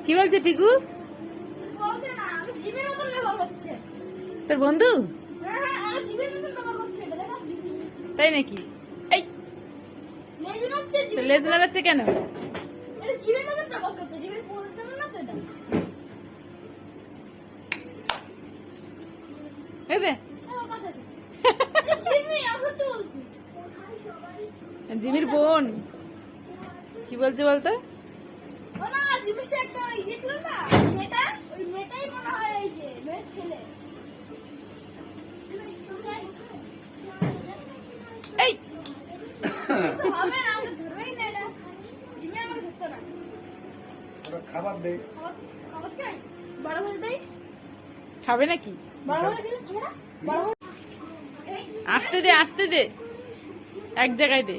কি বলছে পিকু? তোর বন্ধু? তাই নাকি? এই লেজ নাড়াচ্ছে কেন? জিমির বোন কি বলছে বলতো? খাবে নাকি? আসতে দে, আসতে দে, এক জায়গায় দে।